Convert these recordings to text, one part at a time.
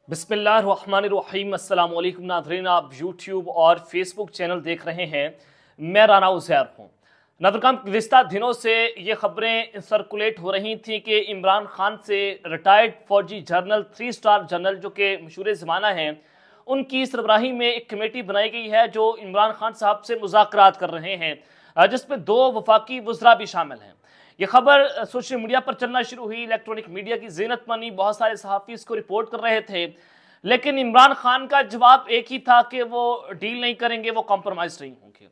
बिस्मिल्लाहिर्रहमानिर्रहीम अस्सलाम वालेकुम नाज़रीन, आप यूट्यूब और फेसबुक चैनल देख रहे हैं। मैं राना उज़ैर हूँ। नाज़रीन, गुज़िश्ता दिनों से ये खबरें सर्कुलेट हो रही थी कि इमरान खान से रिटायर्ड फौजी जनरल 3 स्टार जनरल जो कि मशहूर ज़माना हैं, उनकी सरबराही में एक कमेटी बनाई गई है जो इमरान खान साहब से मुज़ाकरात कर रहे हैं, जिसमें 2 वफाकी वज़रा भी शामिल हैं। ये खबर सोशल मीडिया पर चलना शुरू हुई, इलेक्ट्रॉनिक मीडिया की ज़ीनत बनी, बहुत सारे सहाफ़ी इसको रिपोर्ट कर रहे थे। लेकिन इमरान खान का जवाब एक ही था कि वो डील नहीं करेंगे, वो कॉम्प्रोमाइज़ नहीं होंगे।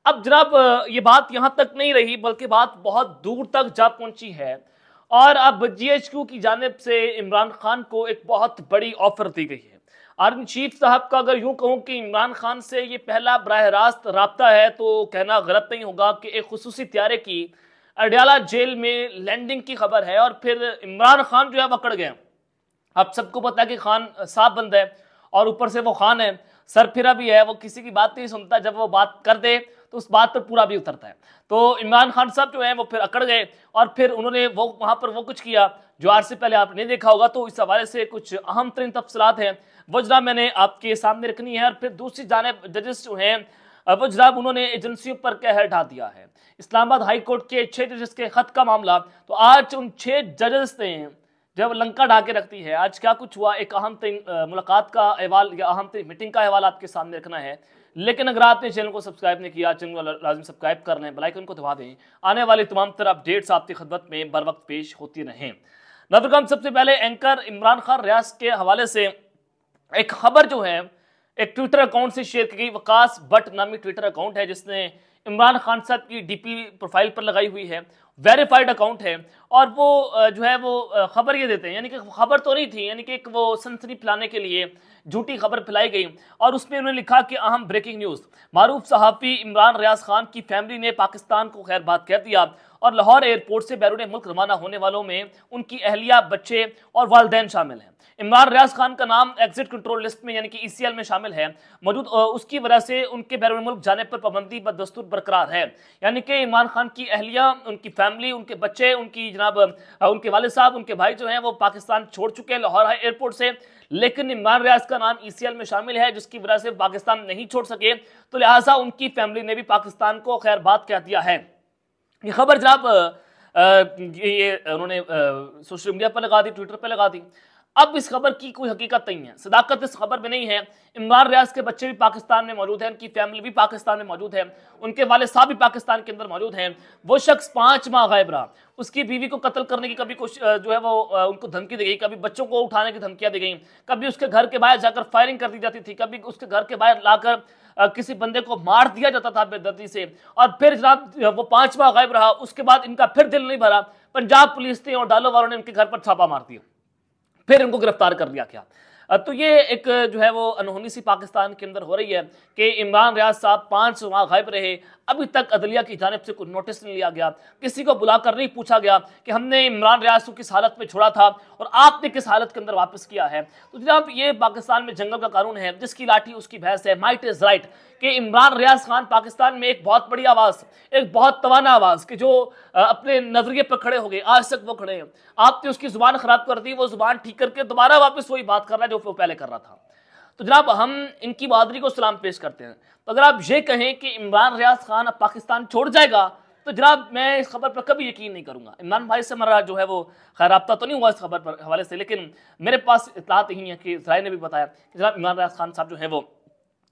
अब जनाब ये बात यहाँ तक नहीं रही, बल्कि बात बहुत दूर तक जा पहुँची है और अब GHQ की जानिब से इमरान खान को एक बहुत बड़ी ऑफर दी गई है। आर्मी चीफ साहब का अगर यूँ कहूँ कि इमरान खान से ये पहला बराह रास्त राब्ता है, तो कहना गलत नहीं होगा कि एक खुसूसी त्यारे की अडयाला जेल में लैंडिंग की खबर है और फिर इमरान खान जो है पकड़ गए। अब सबको पता है कि खान साफ बंद है और ऊपर से वो खान है, सरफिरा भी है, वो किसी की बात नहीं सुनता, जब वो बात कर दे तो उस बात पर पूरा भी उतरता है। तो इमरान खान साहब जो है वो फिर अकड़ गए और फिर उन्होंने वो वहाँ पर वो कुछ किया जो आज से पहले आपने नहीं देखा होगा। तो इस हवाले से कुछ अहम तरीन तफसीलात हैं वो जनाब मैंने आपके सामने रखनी है। और फिर दूसरी जानिब जजेस जो हैं वो जनाब उन्होंने एजेंसियों पर कहर ढा दिया है। इस्लामाबाद हाई कोर्ट के 6 जजेस के खत का मामला, तो आज उन 6 जजेस ने जब लंका ढा के रखती है, आज क्या कुछ हुआ, एक अहम तरीन मुलाकात का अहवाल या अहम तरीन मीटिंग का अहवाल आपके सामने रखना है। लेकिन अगर आपने चैनल को सब्सक्राइब नहीं किया, चैनल को लाजमी सब्सक्राइब कर लें, बेल आइकन को दबा दें, आने वाली तमाम तरह अपडेट्स आपकी खिदमत में बर वक्त पेश होती रहें। नाज़रीन, सबसे पहले एंकर इमरान खान रियाज के हवाले से एक खबर जो है एक ट्विटर अकाउंट से शेयर की गई। वकास भट्ट नामी ट्विटर अकाउंट है जिसने इमरान खान साहब की DP प्रोफाइल पर लगाई हुई है, वेरीफाइड अकाउंट है और वो जो है वो खबर ये देते हैं, यानी कि खबर तो नहीं थी, यानी कि एक वो सनसनी फैलाने के लिए झूठी खबर फैलाई गई और उसमें उन्होंने लिखा कि अहम ब्रेकिंग न्यूज़, मारूफ सहाफ़ी इमरान रियाज खान की फैमिली ने पाकिस्तान को खैर बात कह दिया और लाहौर एयरपोर्ट से बैरून मुल्क रवाना होने वालों में उनकी अहलिया, बच्चे और वालिदैन शामिल हैं। इमरान रियाज खान का नाम एग्जिट कंट्रोल लिस्ट में यानी कि ECL में शामिल है मौजूद, उसकी वजह से उनके बैरून मुल्क जाने पर पाबंदी बदस्तूर बरकरार है। यानी कि इमरान खान की अहलिया, उनकी फैमिली, उनके बच्चे, उनकी जनाब उनके वालिद साहब, उनके भाई जो हैं वो पाकिस्तान छोड़ चुके हैं लाहौर एयरपोर्ट से, लेकिन इमरान रियाज का नाम ECL में शामिल है जिसकी वजह से पाकिस्तान नहीं छोड़ सके, तो लिहाजा उनकी फैमिली ने भी पाकिस्तान को खैर बात कह दिया है। ये खबर जनाब ये उन्होंने सोशल मीडिया पर लगा दी, ट्विटर पर लगा दी। अब इस खबर की कोई हकीकत नहीं है, सदाकत इस खबर में नहीं है। इमरान रियाज के बच्चे भी पाकिस्तान में मौजूद हैं, उनकी फैमिली भी पाकिस्तान में मौजूद है, उनके वालिद साहब भी पाकिस्तान के अंदर मौजूद हैं। वो शख्स 5 माह गायब रहा, उसकी बीवी को कत्ल करने की कभी कोशिश जो है वो उनको धमकी दी गई, कभी बच्चों को उठाने की धमकियां दी गई, कभी उसके घर के बाहर जाकर फायरिंग कर दी जाती थी, कभी उसके घर के बाहर लाकर किसी बंदे को मार दिया जाता था बेदर्दी से। और फिर जनाब वो 5 माह गायब रहा, उसके बाद इनका फिर दिल नहीं भरा, पंजाब पुलिस ने और डालो वालों ने इनके घर पर छापा मार दिया, फिर इनको गिरफ्तार कर लिया गया। तो ये एक जो है वो अनहोनी सी पाकिस्तान के अंदर हो रही है कि इमरान रियाज साहब 5 माह गायब रहे, अभी तक अदलिया की जानिब से कोई नोटिस नहीं लिया गया, किसी को बुलाकर नहीं पूछा गया कि हमने इमरान रियाज को किस हालत में छोड़ा था और आपने किस हालत के अंदर वापस किया है। तो जनाब ये पाकिस्तान में जंगल का कानून है, जिसकी लाठी उसकी भैंस है, माइट इज राइट, कि इमरान रियाज खान पाकिस्तान में एक बहुत बड़ी आवाज़, एक बहुत तवाना आवाज़ कि जो अपने नजरिए पर खड़े हो गए, आज तक वो खड़े हैं। आपने उसकी जुबान खराब कर दी, वो जुबान ठीक करके दोबारा वापस वही बात कर रहा है जो वो पहले कर रहा था। तो जनाब हम इनकी बहादुरी को सलाम पेश करते हैं। तो अगर आप ये कहें कि इमरान रियाज खान अब पाकिस्तान छोड़ जाएगा, तो जनाब मैं इस खबर पर कभी यकीन नहीं करूंगा। इमरान भाई से मेरा जो है वो खैर राब्ता तो नहीं हुआ इस खबर पर हवाले से, लेकिन मेरे पास इत्तलात यही है कि ज़राए ने भी बताया कि जनाब इमरान रियाज खान साहब जो है वो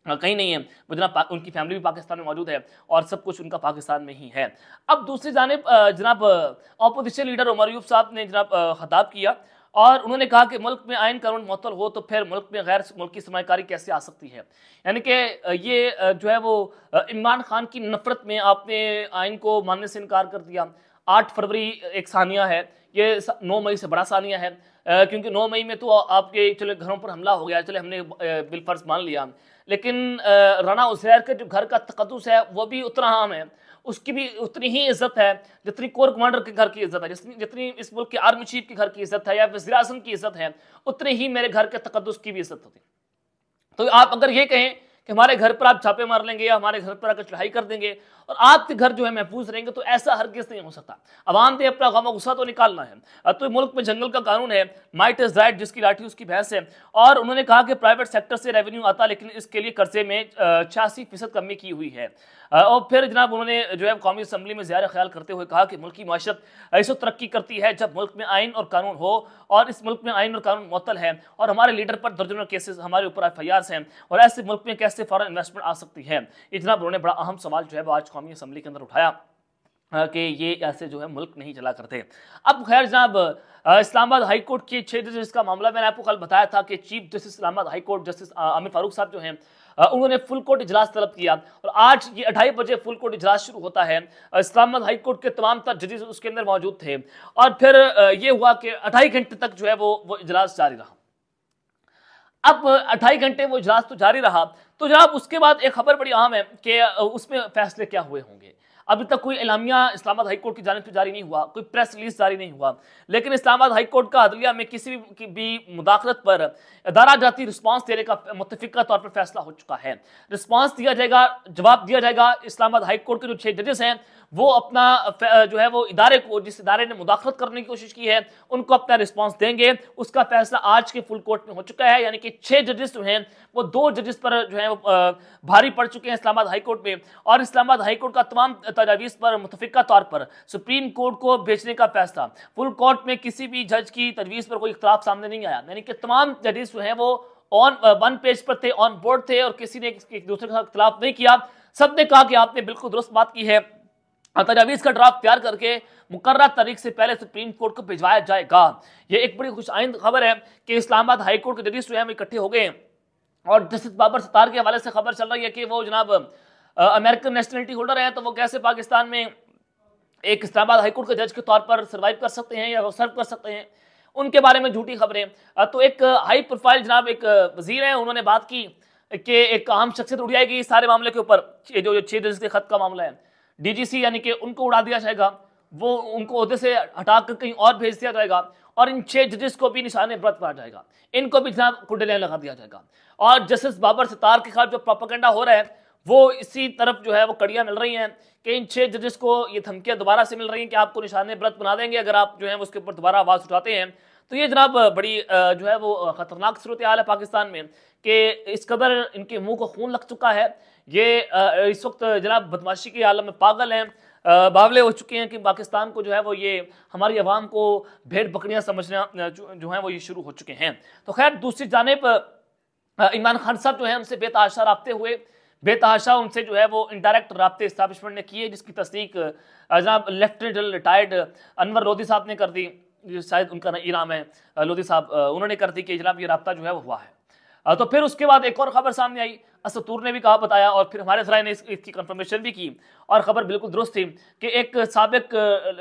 कहीं नहीं है, वो जनाब उनकी फैमिली भी पाकिस्तान में मौजूद है और सब कुछ उनका पाकिस्तान में ही है। अब दूसरी जानिब जनाब अपोजिशन लीडर उमर अयूब साहब ने जनाब खिताब किया और उन्होंने कहा कि मुल्क में आइन कानून मुअत्तल हो तो फिर मुल्क में गैर मुल्की सरमायाकारी कैसे आ सकती है। यानी कि ये जो है वो इमरान खान की नफरत में आपने आइन को मानने से इनकार कर दिया। 8 फरवरी एक सानिया है, ये 9 मई से बड़ा सानिया है, क्योंकि 9 मई में तो आपके चले घरों पर हमला हो गया, चले हमने बिलफर्ज मान लिया, लेकिन राना उज़ैर के जो घर का तकद्दुस है वो भी उतना अहम है, उसकी भी उतनी ही इज्जत है जितनी कोर कमांडर के घर की इज्जत है, जितनी इस मुल्क के आर्मी चीफ के घर की इज्जत है या वज़ीर आज़म की इज्जत है, उतनी ही मेरे घर के तकद्दुस की भी इज्जत होती। तो आप अगर ये कहें कि हमारे घर पर आप छापे मार लेंगे या हमारे घर पर आकर चढ़ाई कर देंगे और आपके घर जो है महफूज रहेंगे, तो ऐसा हरगिज नहीं हो सकता। अवाम ने अपना गम गुस्सा तो निकालना है। तो मुल्क में जंगल का कानून है, माइट इज राइट, जिसकी लाठी उसकी भैंस है। और उन्होंने कहा कि प्राइवेट सेक्टर से रेवेन्यू आता, लेकिन इसके लिए कर्जे में 86% कमी की हुई है। और फिर जनाब उन्होंने जो है कौमी असम्बली में ज़्यादा ख्याल करते हुए कहा कि मुल्क की माशरत ऐसे तरक्की करती है जब मुल्क में आइन और कानून हो, और इस मुल्क में आइन और कानून मुअत्तल है, और हमारे लीडर पर दर्जनों केसेस हमारे ऊपर FIRs हैं, और ऐसे मुल्क में कैसे फॉरेन इन्वेस्टमेंट आ सकती है। ये जनाब उन्होंने बड़ा अहम सवाल जो है वो आज कौमी असम्बली के अंदर उठाया कि ये ऐसे जो है मुल्क नहीं चला करते। अब खैर जनाब इस्लामाबाद हाई कोर्ट के 6 जजेस का मामला मैंने आपको कल बताया था कि chief justice Islamabad high court justice Aamir Farooq साहब जो हैं उन्होंने फुल कोर्ट इजलास तलब किया, और आज ये 2:30 बजे फुल कोर्ट इजलास शुरू होता है। इस्लामाबाद हाई कोर्ट के तमाम तर जजेस उसके अंदर मौजूद थे, और फिर ये हुआ कि 2.5 घंटे तक जो है वो इजलास जारी रहा। अब 2.5 घंटे वो इजलास तो जारी रहा, तो जनाब उसके बाद एक खबर बड़ी अहम है कि उसमें फैसले क्या हुए होंगे। अभी तक कोई एलामिया इस्लामाबाद हाई कोर्ट की जानिब से जारी नहीं हुआ, कोई प्रेस रिलीज जारी नहीं हुआ, लेकिन इस्लामाबाद हाई कोर्ट का अदलिया में किसी भी मुदाखलत पर अदारा जाती रिस्पांस देने का मुत्तफिका तौर पर फैसला हो चुका है। रिस्पांस दिया जाएगा, जवाब दिया जाएगा। इस्लामाबाद हाई कोर्ट के जो 6 जजेस हैं वो अपना जो है वो इदारे को, जिस इदारे ने मुदाखलत करने की कोशिश की है, उनको अपना रिस्पांस देंगे। उसका फैसला आज के फुल कोर्ट में हो चुका है, यानी कि 6 जजेस जो हैं वो 2 जजेस पर जो है वो भारी पड़ चुके हैं इस्लामाबाद हाई कोर्ट में, और इस्लामाबाद हाई कोर्ट का तमाम तजावीज़ पर मुतफिका तौर पर सुप्रीम कोर्ट को भेजने का फैसला। फुल कोर्ट में किसी भी जज की तजवीज़ पर कोई इख्तलाफ सामने नहीं आया, यानी कि तमाम जजेस जो हैं वो ऑन वन पेज पर थे, ऑन बोर्ड थे, और किसी ने एक दूसरे के साथ इख्तलाफ नहीं किया। सब ने कहा कि आपने बिल्कुल दुरुस्त बात की है, तजावीज़ का ड्राफ्ट तैयार करके मुकर्रर तारीख से पहले सुप्रीम कोर्ट को भिजवाया जाएगा। ये एक बड़ी खुशआइंद खबर है कि इस्लामाबाद हाई कोर्ट के जजेस जो हैं इकट्ठे हो गए हैं, और जस्टिस बाबर सत्तार के हवाले से खबर चल रही है कि वो जनाब अमेरिकन नेशनलिटी होल्डर है, तो वो कैसे पाकिस्तान में एक इस्लामाबाद हाई कोर्ट के जज के तौर पर सर्वाइव कर सकते हैं या सर्व कर सकते हैं, उनके बारे में झूठी खबरें। तो एक हाई प्रोफाइल जनाब एक वजीर है, उन्होंने बात की कि एक अहम शख्सियत उड़ जाएगी इस सारे मामले के ऊपर। जो 6 जज के खत का मामला है, DGC यानी कि उनको उड़ा दिया जाएगा, वो उनको ओहदे से हटाकर कहीं और भेज दिया जाएगा, और इन 6 जजेस को भी निशाने बरत पड़ा जाएगा, इनको भी जनाब कुंडलियां लगा दिया जाएगा। और जस्टिस बाबर सत्तार के खिलाफ जो प्रोपेगेंडा हो रहा है वो इसी तरफ जो है वो कड़ियां मिल रही हैं कि इन 6 जजेस को ये धमकियां दोबारा से मिल रही हैं कि आपको निशाने बरत बना देंगे अगर आप जो है उसके ऊपर दोबारा आवाज़ उठाते हैं। तो ये जनाब बड़ी जो है वो ख़तरनाक सूरत हाल है पाकिस्तान में कि इस कदर इनके मुंह को खून लग चुका है। ये इस वक्त जनाब बदमाशी के आलम में पागल हैं, बावले हो चुके हैं कि पाकिस्तान को जो है वो ये हमारी आवाम को भेड़ बकरियां समझना जो है वो ये शुरू हो चुके हैं। तो खैर दूसरी जानिब इमरान खान साहब जो है उनसे बेतहाशा राब्ते हुए, बेतहाशा उनसे जो है वो इनडायरेक्ट राब्ते इस्टेब्लिशमेंट ने किए, जिसकी तस्दीक जनाब lieutenant general retired Anwar Lodhi साहब ने कर दी, शायद उनका ये नाम है लोधी साहब, उन्होंने कर दी कि जनाब ये राब्ता जो है वो हुआ है। तो फिर उसके बाद एक और खबर सामने आई, असतूर ने भी कहा बताया, और फिर हमारे ज़राए ने इसकी कंफर्मेशन भी की, और ख़बर बिल्कुल दुरुस्त थी कि एक साबिक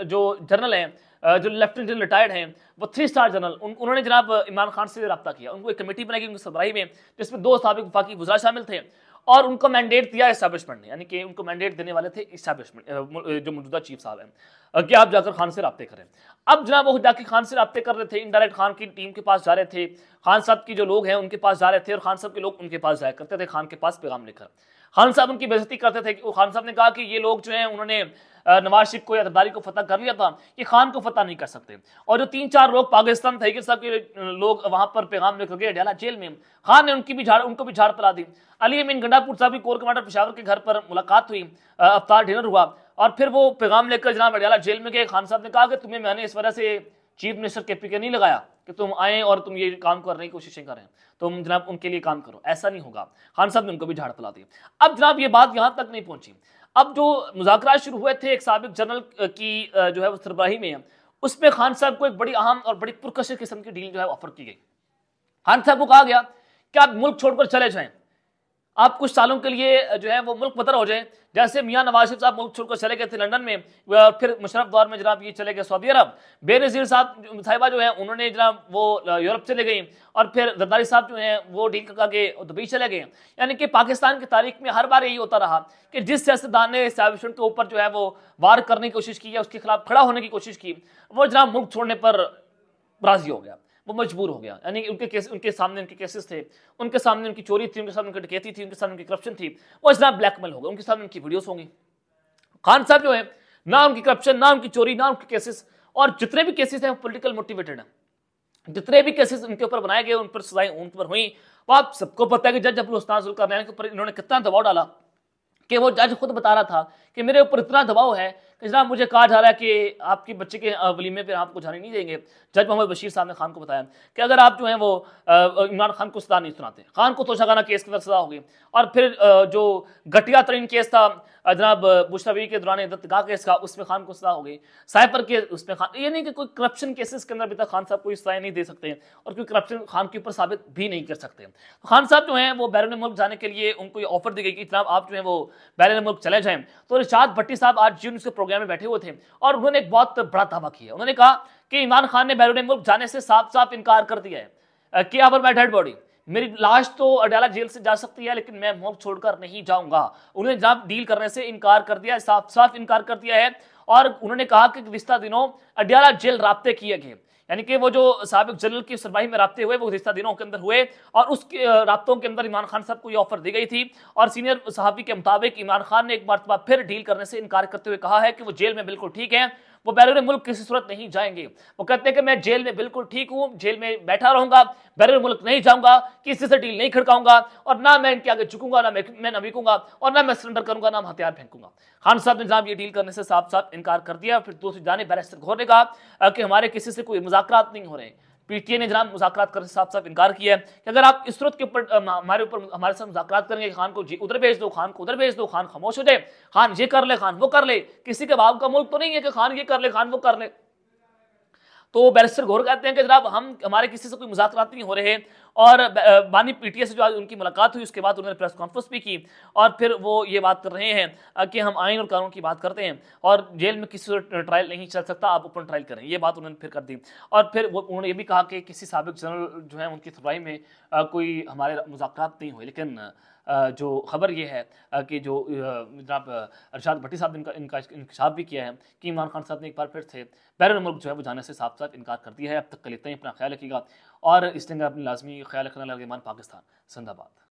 जो जनरल हैं, जो लेफ्टिनेंट जनरल रिटायर्ड हैं, वो 3 स्टार जनरल, उन्होंने जनाब इमरान खान से रब्ता किया। उनको एक कमेटी बनाई गई उनकी सरबराही में, जिसमें 2 साबिक वफाकी वज़रा शामिल थे, और उनको मैंडेट दिया इस्टेब्लिशमेंट ने, यानी कि उनको मैंडेट देने वाले थे इस्टेब्लिशमेंट जो मौजूदा चीफ साहब हैं कि आप जाकर खान से रब्ते करें। अब जनाब वो जाके खान से रब्ते कर रहे थे, इनडायरेक्ट खान की टीम के पास जा रहे थे, खान साहब की जो लोग हैं उनके पास जा रहे थे, और खान साहब के लोग उनके पास जाया करते थे खान के पास पैगाम लेकर। खान साहब उनकी बेइज्जती करते थे। खान साहब ने कहा कि ये लोग जो हैं उन्होंने नवाज शरीफ को या जरदारी को फतह कर लिया था, ये खान को फतह नहीं कर सकते। और जो 3-4 लोग पाकिस्तान तहरीक साहब के लोग वहां पर पैगाम लेकर गए अडयाला जेल में, खान ने उनको भी झाड़ पिला दी। अली अमीन गंडापुर साहब की कोर कमांडर पेशावर के घर पर मुलाकात हुई, अफ्तार डिनर हुआ, और फिर वो पैगाम लेकर जनाब अडयाला जेल में गए। खान साहब ने कहा कि तुम्हें मैंने इस वजह से चीफ मिनिस्टर KPK नहीं लगाया कि तुम आए और तुम ये काम करने की कोशिशें करें, तुम जनाब उनके लिए काम करो, ऐसा नहीं होगा। खान साहब ने उनको भी झाड़ पिला दी। अब जनाब ये बात यहाँ तक नहीं पहुंची। अब जो मुज़ाकरात शुरू हुए थे एक साबिक जनरल की जो है वो सरबराही में, उसमें खान साहब को एक बड़ी अहम और बड़ी पुरकशिश किस्म की डील जो है ऑफर की गई। खान साहब को कहा गया कि आप मुल्क छोड़कर चले जाएं, आप कुछ सालों के लिए जो है वो मुल्क बदर हो जाए, जैसे मियां नवाज शरीफ साहब मुल्क छोड़कर चले गए थे लंदन में, फिर मुशर्रफ दौर में जनाब ये चले गए सऊदी अरब, बेनज़ीर साहिबा जो है उन्होंने जनाब वो यूरोप चले गई, और फिर जरदारी साहब जो हैं वो डील करके के दुबई चले गए। यानी कि पाकिस्तान की तारीख में हर बार यही होता रहा कि जिस सियासतदान ने एस्टैब्लिशमेंट के ऊपर जो है वो वार करने की कोशिश की या उसके खिलाफ खड़ा होने की कोशिश की, वो जनाब मुल्क छोड़ने पर राजी हो गया, वो मजबूर हो गया। यानी उनके सामने उनके केसेस थे, उनके सामने उनकी चोरी थी, उनके सामने उनकी डकैती थी, उनके सामने उनकी करप्शन थी, वो जनाब ब्लैकमेल हो गए, उनके सामने उनकी वीडियोस होंगी, खान साहब जो है, ना उनकी करप्शन, ना उनकी चोरी, ना उनके केसेस, और जितने भी केसेस हैं पॉलिटिकल मोटिवेटेड हैं। जितने भी केसेस उनके ऊपर बनाए गए, उन पर सजाएं उन पर हुई। वो आप सबको पता है कि जज अब्दुल हसन जुल्करनैन के ऊपर इन्होंने कितना दबाव डाला, कि वो जज खुद बता रहा था कि मेरे ऊपर इतना दबाव है कि जनाब मुझे कहा जा रहा है कि आपकी बच्चे के वलीमे पे आपको जाने नहीं देंगे। जज मोहम्मद बशीर साहब ने खान को बताया कि अगर आप जो है वो इमरान खान को सजा नहीं सुनाते, खान को तोशाखाना केस के अंदर सजा होगी। और फिर जो घटिया तरीन केस था जनाब बुशरा बीवी के दौरान दत्तगाह केस का, उसमें खान को सजा हो गई। साइपर के उसमें खान, ये नहीं कि कोई करप्शन केसेस के अंदर अभी तक खान साहब कोई सजाएं नहीं दे सकते और कोई करप्शन खान के ऊपर साबित भी नहीं कर सकते। तो खान साहब जो हैं वो बैरून मुल्क जाने के लिए उनको ये ऑफर दी गई कि जनाब आप जो है वो बैरून मुल्क चले जाएं। तो रिशाद भट्टी साहब आज जी उसके प्रोग्राम में बैठे हुए थे और उन्होंने एक बहुत बड़ा दावा किया। उन्होंने कहा कि इमरान खान ने बैरून मुल्क जाने से साफ साफ इनकार कर दिया है कि अब माय डेड बॉडी, मेरी लाश तो अडयाला जेल से जा सकती है लेकिन मैं मुल्क छोड़कर नहीं जाऊंगा। उन्होंने जब डील करने से इनकार कर दिया, साफ साफ इनकार कर दिया है। और उन्होंने कहा कि गुज़िश्ता दिनों अडयाला जेल राब्ते किए गए, यानी कि वो जो साबिक जनरल की सरबराही में राब्ते हुए वो गुज़िश्ता दिनों के अंदर हुए और उसके राब्तों के अंदर इमरान खान साहब को ये ऑफर दी गई थी। और सीनियर सहाफ़ी के मुताबिक इमरान खान ने एक मरतबा फिर डील करने से इनकार करते हुए कहा है कि वो जेल में बिल्कुल ठीक है, वो बैरून मुल्क किसी सूरत नहीं जाएंगे। वो कहते हैं कि मैं जेल में बिल्कुल ठीक हूं, जेल में बैठा रहूंगा, बैरून मुल्क नहीं जाऊंगा, किसी से डील नहीं खड़काऊंगा और ना मैं इनके आगे झुकूंगा, ना मैं नवीकूंगा और ना मैं सरेंडर करूंगा, ना मैं हथियार फेंकूंगा। खान साहब ने जनाब ये डील करने से साफ साफ इनकार कर दिया। फिर दूसरी जानिब बैरिस्टर गौहर ने कहा कि हमारे किसी से कोई मुज़ाकरात नहीं हो रहे। पीटीए ने जनाब मुज़ाकरात करने से साफ साफ इनकार किया है कि अगर आप इस सूरत के ऊपर हमारे साथ मुज़ाकरात करेंगे, खान को उधर भेज दो, खान को उधर भेज दो, खान खामोश हो जाए, खान ये कर ले, खान वो कर ले, किसी के बाप का मुल्क तो नहीं है कि खान ये कर ले, खान वो कर ले। तो बैरिस्टर गौहर कहते हैं कि जनाब हमारे किसी से कोई मुज़ाकरात नहीं हो रहे। और बानी पीटीए से जो आज उनकी मुलाकात हुई उसके बाद उन्होंने प्रेस कॉन्फ्रेंस भी की और फिर वो ये बात कर रहे हैं कि हम आइन और कानून की बात करते हैं और जेल में किसी ट्रायल नहीं चल सकता, आप ओपन ट्रायल करें, ये बात उन्होंने फिर कर दी। और फिर वो उन्होंने ये भी कहा कि किसी साबिक जनरल जो है उनकी सुनवाई में कोई हमारे मुज़ाकरात नहीं हुए। लेकिन जो खबर ये है कि जो जनाब रिशाद भट्टी साहब ने इनका इंकशाफ भी किया है कि इमरान खान साहब ने एक बार फिर से बैरून मुल्क जो है वो जाने से साफ साफ इनकार कर दिया है। अब तक के लिए इतना ही, अपना ख्याल रखिएगा और इस दिन अपनी लाजमी ख्याल रखना लगे। पाकिस्तान जिंदाबाद।